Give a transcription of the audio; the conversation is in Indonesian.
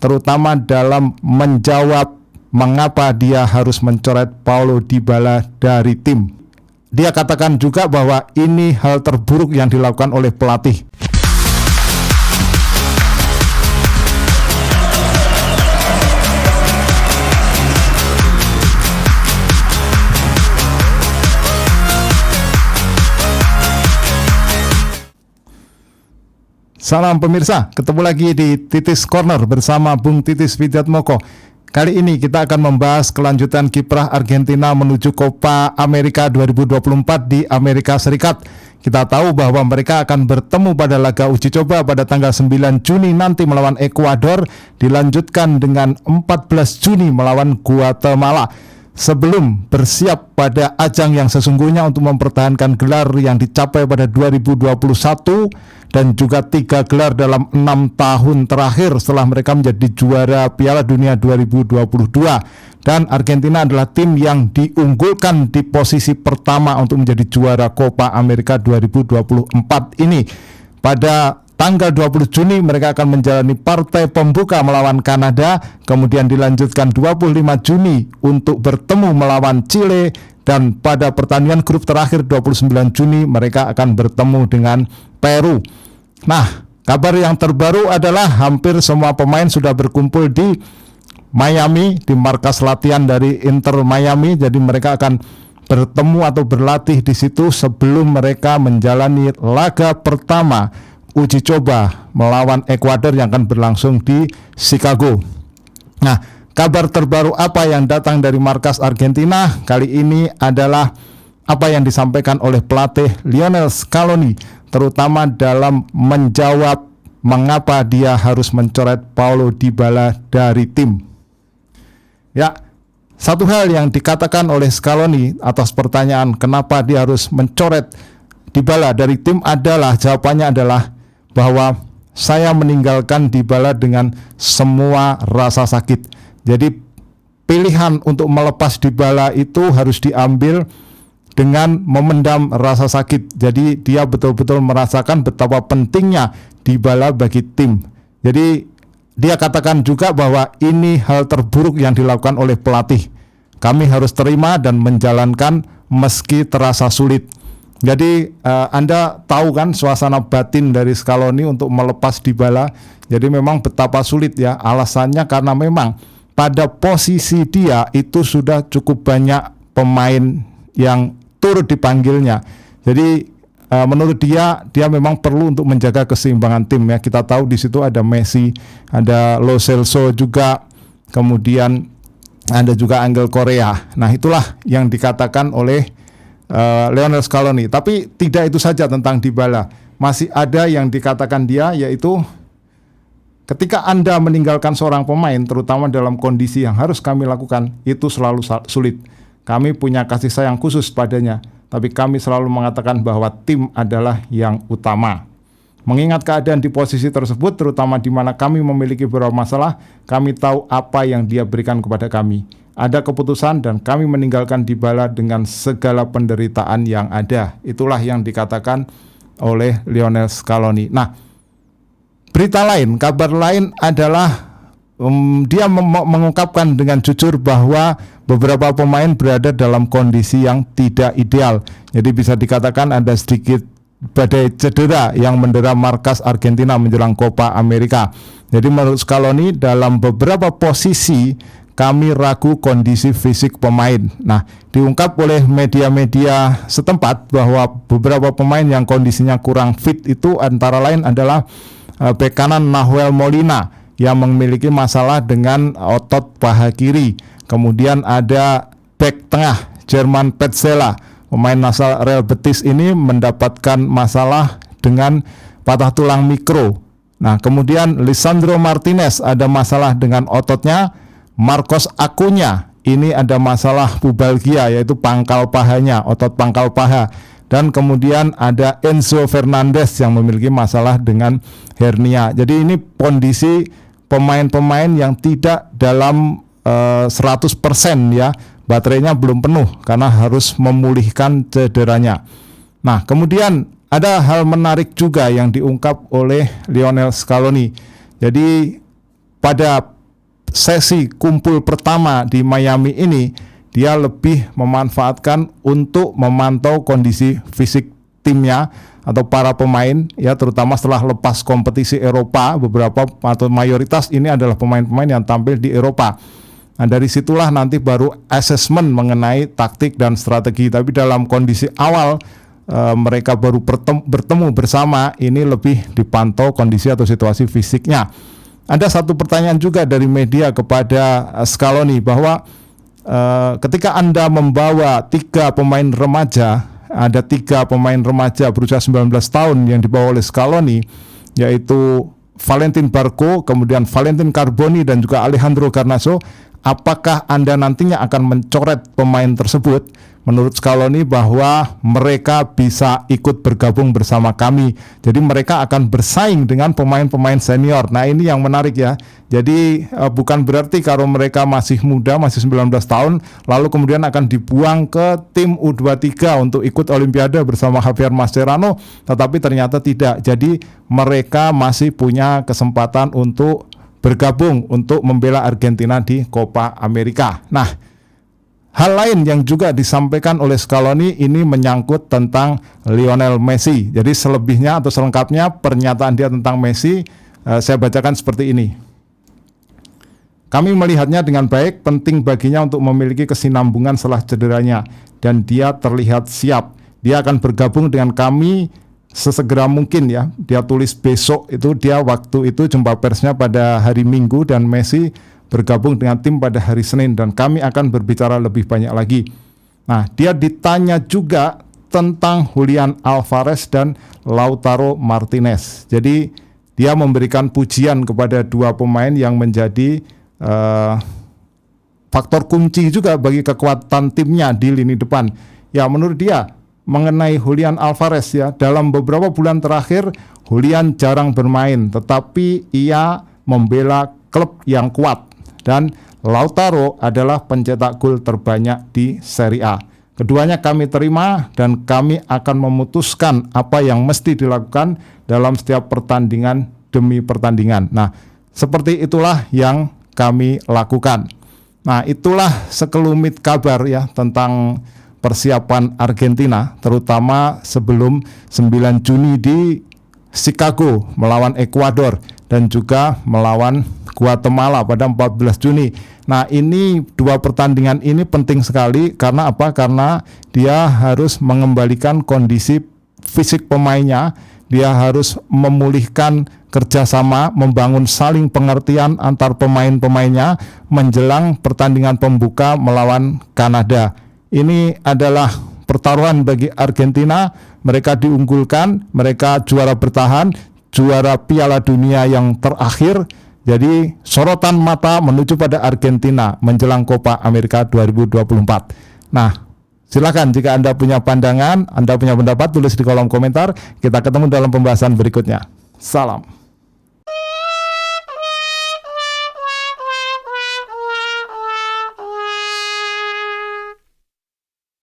terutama dalam menjawab mengapa dia harus mencoret Paulo Dybala dari tim. Dia katakan juga bahwa ini hal terburuk yang dilakukan oleh pelatih. Salam pemirsa, ketemu lagi di Titis Corner bersama Bung Titis Widiatmoko. Kali ini kita akan membahas kelanjutan kiprah Argentina menuju Copa America 2024 di Amerika Serikat. Kita tahu bahwa mereka akan bertemu pada laga uji coba pada tanggal 9 Juni nanti melawan Ekuador, dilanjutkan dengan 14 Juni melawan Guatemala. Sebelum bersiap pada ajang yang sesungguhnya untuk mempertahankan gelar yang dicapai pada 2021 dan juga 3 gelar dalam 6 tahun terakhir setelah mereka menjadi juara Piala Dunia 2022. Dan Argentina adalah tim yang diunggulkan di posisi pertama untuk menjadi juara Copa America 2024 ini. Pada tanggal 20 Juni mereka akan menjalani partai pembuka melawan Kanada, kemudian dilanjutkan 25 Juni untuk bertemu melawan Chile, dan pada pertandingan grup terakhir 29 Juni mereka akan bertemu dengan Peru. Nah, kabar yang terbaru adalah hampir semua pemain sudah berkumpul di Miami, di markas latihan dari Inter Miami. Jadi mereka akan bertemu atau berlatih di situ sebelum mereka menjalani laga pertama uji coba melawan Ekuador yang akan berlangsung di Chicago. Nah, kabar terbaru apa yang datang dari markas Argentina kali ini adalah apa yang disampaikan oleh pelatih Lionel Scaloni, terutama dalam menjawab mengapa dia harus mencoret Paulo Dybala dari tim. Ya, satu hal yang dikatakan oleh Scaloni atas pertanyaan kenapa dia harus mencoret Dybala dari tim adalah, jawabannya adalah bahwa saya meninggalkan Dybala dengan semua rasa sakit. Jadi pilihan untuk melepas Dybala itu harus diambil dengan memendam rasa sakit. Jadi dia betul-betul merasakan betapa pentingnya Dybala bagi tim. Jadi dia katakan juga bahwa ini hal terburuk yang dilakukan oleh pelatih. Kami harus terima dan menjalankan meski terasa sulit. Jadi Anda tahu kan suasana batin dari Scaloni untuk melepas Dybala. Jadi memang betapa sulit ya. Alasannya karena memang pada posisi dia itu sudah cukup banyak pemain yang turut dipanggilnya. Jadi menurut dia memang perlu untuk menjaga keseimbangan tim ya. Kita tahu di situ ada Messi, ada Lo Celso juga, kemudian ada juga Angel Correa. Nah, itulah yang dikatakan oleh Lionel Scaloni. Tapi tidak itu saja tentang Dybala. Masih ada yang dikatakan dia, yaitu ketika Anda meninggalkan seorang pemain, terutama dalam kondisi yang harus kami lakukan, itu selalu sulit. Kami punya kasih sayang khusus padanya, tapi kami selalu mengatakan bahwa tim adalah yang utama. Mengingat keadaan di posisi tersebut, terutama di mana kami memiliki beberapa masalah, kami tahu apa yang dia berikan kepada kami. Ada keputusan dan kami meninggalkan Dybala dengan segala penderitaan yang ada. Itulah yang dikatakan oleh Lionel Scaloni. Nah, berita lain, kabar lain adalah dia mengungkapkan dengan jujur bahwa beberapa pemain berada dalam kondisi yang tidak ideal. Jadi bisa dikatakan ada sedikit badai cedera yang mendera markas Argentina menjelang Copa America. Jadi menurut Scaloni dalam beberapa posisi kami ragu kondisi fisik pemain. Nah, diungkap oleh media-media setempat bahwa beberapa pemain yang kondisinya kurang fit itu antara lain adalah bek kanan Nahuel Molina yang memiliki masalah dengan otot paha kiri. Kemudian ada bek tengah German Petzela, pemain asal Real Betis ini mendapatkan masalah dengan patah tulang mikro. Nah, kemudian Lisandro Martinez ada masalah dengan ototnya. Marcos Acuña ini ada masalah pubalgia, yaitu pangkal pahanya, otot pangkal paha. Dan kemudian ada Enzo Fernandez yang memiliki masalah dengan hernia. Jadi ini kondisi pemain-pemain yang tidak dalam 100% ya, baterainya belum penuh karena harus memulihkan cederanya. Nah, kemudian ada hal menarik juga yang diungkap oleh Lionel Scaloni. Jadi pada sesi kumpul pertama di Miami ini, dia lebih memanfaatkan untuk memantau kondisi fisik timnya atau para pemain ya, terutama setelah lepas kompetisi Eropa. Beberapa atau mayoritas ini adalah pemain-pemain yang tampil di Eropa. Nah, dari situlah nanti baru assessment mengenai taktik dan strategi. Tapi dalam kondisi awal mereka baru bertemu bersama, ini lebih dipantau kondisi atau situasi fisiknya. Ada satu pertanyaan juga dari media kepada Scaloni bahwa ketika Anda membawa 3 pemain remaja, ada 3 pemain remaja berusia 19 tahun yang dibawa oleh Scaloni, yaitu Valentin Barco, kemudian Valentin Carboni dan juga Alejandro Garnacho. Apakah Anda nantinya akan mencoret pemain tersebut? Menurut Scaloni bahwa mereka bisa ikut bergabung bersama kami. Jadi mereka akan bersaing dengan pemain-pemain senior. Nah, ini yang menarik ya. Jadi bukan berarti kalau mereka masih muda, masih 19 tahun, lalu kemudian akan dibuang ke tim U23 untuk ikut Olimpiade bersama Javier Mascherano, tetapi ternyata tidak. Jadi mereka masih punya kesempatan untuk bergabung untuk membela Argentina di Copa America. Nah, hal lain yang juga disampaikan oleh Scaloni ini menyangkut tentang Lionel Messi. Jadi selebihnya atau selengkapnya pernyataan dia tentang Messi saya bacakan seperti ini. Kami melihatnya dengan baik, penting baginya untuk memiliki kesinambungan setelah cederanya, dan dia terlihat siap. Dia akan bergabung dengan kami sesegera mungkin ya. Dia tulis besok itu, dia waktu itu jumpa persnya pada hari Minggu, dan Messi bergabung dengan tim pada hari Senin, dan kami akan berbicara lebih banyak lagi. Nah, dia ditanya juga tentang Julian Alvarez dan Lautaro Martinez. Jadi dia memberikan pujian kepada 2 pemain yang menjadi faktor kunci juga bagi kekuatan timnya di lini depan. Ya, menurut dia mengenai Julian Alvarez ya, dalam beberapa bulan terakhir Julian jarang bermain, tetapi ia membela klub yang kuat. Dan Lautaro adalah pencetak gol terbanyak di Serie A. Keduanya kami terima dan kami akan memutuskan apa yang mesti dilakukan dalam setiap pertandingan demi pertandingan. Nah, seperti itulah yang kami lakukan. Nah, itulah sekelumit kabar ya tentang persiapan Argentina, terutama sebelum 9 Juni di Chicago melawan Ekuador dan juga melawan Guatemala pada 14 Juni. Nah, ini 2 pertandingan ini penting sekali karena apa? Karena dia harus mengembalikan kondisi fisik pemainnya, dia harus memulihkan kerjasama, membangun saling pengertian antar pemain-pemainnya menjelang pertandingan pembuka melawan Kanada. Ini adalah pertaruhan bagi Argentina. Mereka diunggulkan, mereka juara bertahan, juara Piala Dunia yang terakhir. Jadi sorotan mata menuju pada Argentina menjelang Copa America 2024. Nah, silakan jika Anda punya pandangan, Anda punya pendapat, tulis di kolom komentar. Kita ketemu dalam pembahasan berikutnya. Salam.